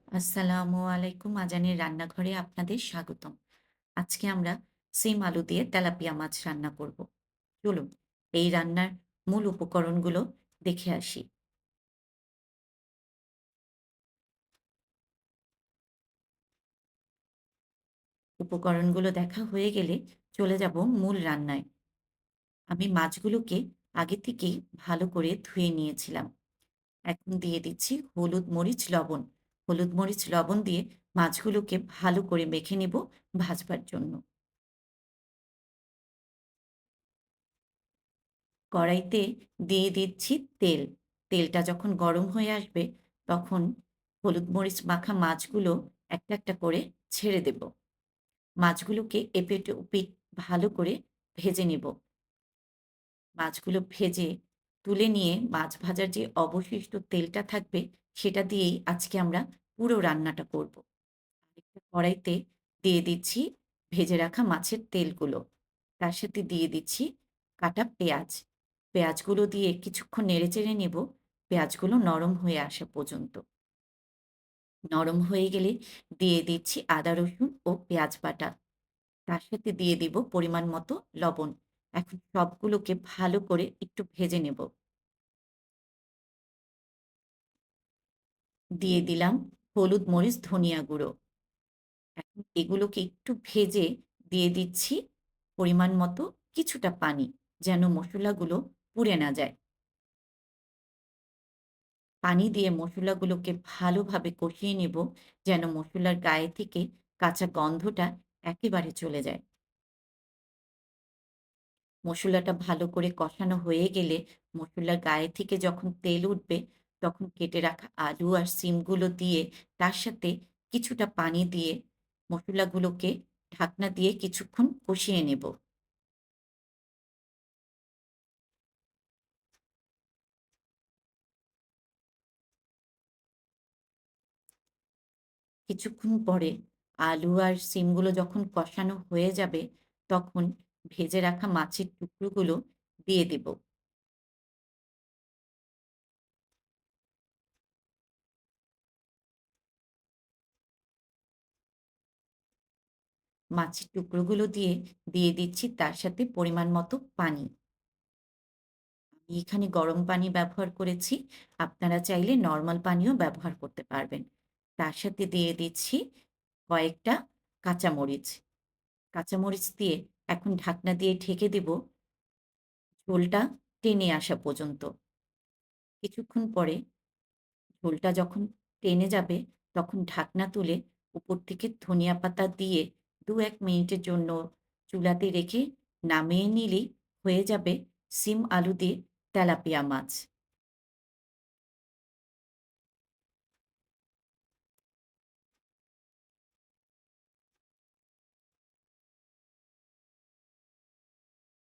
আসসালামু আলাইকুম। আজানের রান্নাঘরে আপনাদের স্বাগতম। আজকে আমরা সিম আলু দিয়ে তেলাপিয়া মাছ রান্না করব। চলুন এই রান্নার মূল উপকরণগুলো দেখে আসি। উপকরণগুলো দেখা হয়ে গেলে চলে যাব মূল রান্নায়। আমি মাছগুলোকে আগে থেকেই ভালো করে ধুয়ে নিয়েছিলাম। এখন দিয়ে দিচ্ছি হলুদ, মরিচ, লবণ। হলুদ, মরিচ, লবণ দিয়ে মাছগুলোকে ভালো করে মেখে নেব ভাজবার জন্য। কড়াইতে দিয়ে দিচ্ছি তেল। তেলটা যখন গরম হয়ে আসবে, তখন হলুদ মরিচ মাখা মাছগুলো একটা, একটা করে ছেড়ে দেব। মাছগুলোকে এপিঠ ওপিঠ ভালো করে ভেজে নেব। মাছগুলো ভেজে তুলে নিয়ে মাছ ভাজার যে অবশিষ্ট তেলটা থাকবে, সেটা দিয়েই আজকে আমরা পুরো রান্নাটা করব। আরেকটা কড়াইতে দিয়ে দিচ্ছি ভেজে রাখা মাছের তেলগুলো। তার সাথে দিয়ে দিচ্ছি কাটা পেঁয়াজ। পেঁয়াজগুলো দিয়ে কিছুক্ষণ নেড়েচেড়ে নেব, পেঁয়াজগুলো নরম হয়ে আসা পর্যন্ত। নরম হয়ে গেলে দিয়ে দিচ্ছি আদা, রসুন ও পেঁয়াজ বাটা। তার সাথে দিয়ে দিব পরিমাণ মতো লবণ। এখন সবগুলোকে ভালো করে একটু ভেজে নেব। দিয়ে দিলাম হলুদ, মরিচ, ধনিয়া গুঁড়ো। এখন এগুলোকে একটু ভেজে দিয়ে দিচ্ছি পরিমাণ মতো কিছুটা পানি, যেন মসলাগুলো পুড়ে না যায়। পানি দিয়ে মসলাগুলোকে ভালোভাবে কষিয়ে নেব, যেন মসলার গায়ে থেকে কাঁচা গন্ধটা একেবারে চলে যায়। মসলাটা ভালো করে কষানো হয়ে গেলে মসলার গায়ে থেকে যখন তেল উঠবে, তখন কেটে রাখা আলু আর সিমগুলো দিয়ে তার সাথে কিছুটা পানি দিয়ে মসলাগুলোকে ঢাকনা দিয়ে কিছুক্ষণ কষিয়ে নেব। কিছুক্ষণ পরে আলু আর সিমগুলো যখন কষানো হয়ে যাবে, তখন ভেজে রাখা মাছের টুকরোগুলো দিয়ে দেব। মাছের টুকরোগুলো দিয়ে দিচ্ছি তার সাথে পরিমাণ মতো পানি। আমি এখানে গরম পানি ব্যবহার করেছি। আপনারা চাইলে নরমাল পানিও ব্যবহার করতে পারবেন। তার সাথে দিয়ে দিচ্ছি কয়েকটা কাঁচামরিচ। কাঁচামরিচ দিয়ে এখন ঢাকনা দিয়ে ঢেকে দেব ঝোলটা টেনে আসা পর্যন্ত। কিছুক্ষণ পরে ঝোলটা যখন টেনে যাবে, তখন ঢাকনা তুলে উপর থেকে ধনিয়া পাতা দিয়ে ২-১ মিনিটের জন্য চুলাতে রেখে নামিয়ে নিলেই হয়ে যাবে সিম আলু দিয়ে তেলাপিয়া মাছ।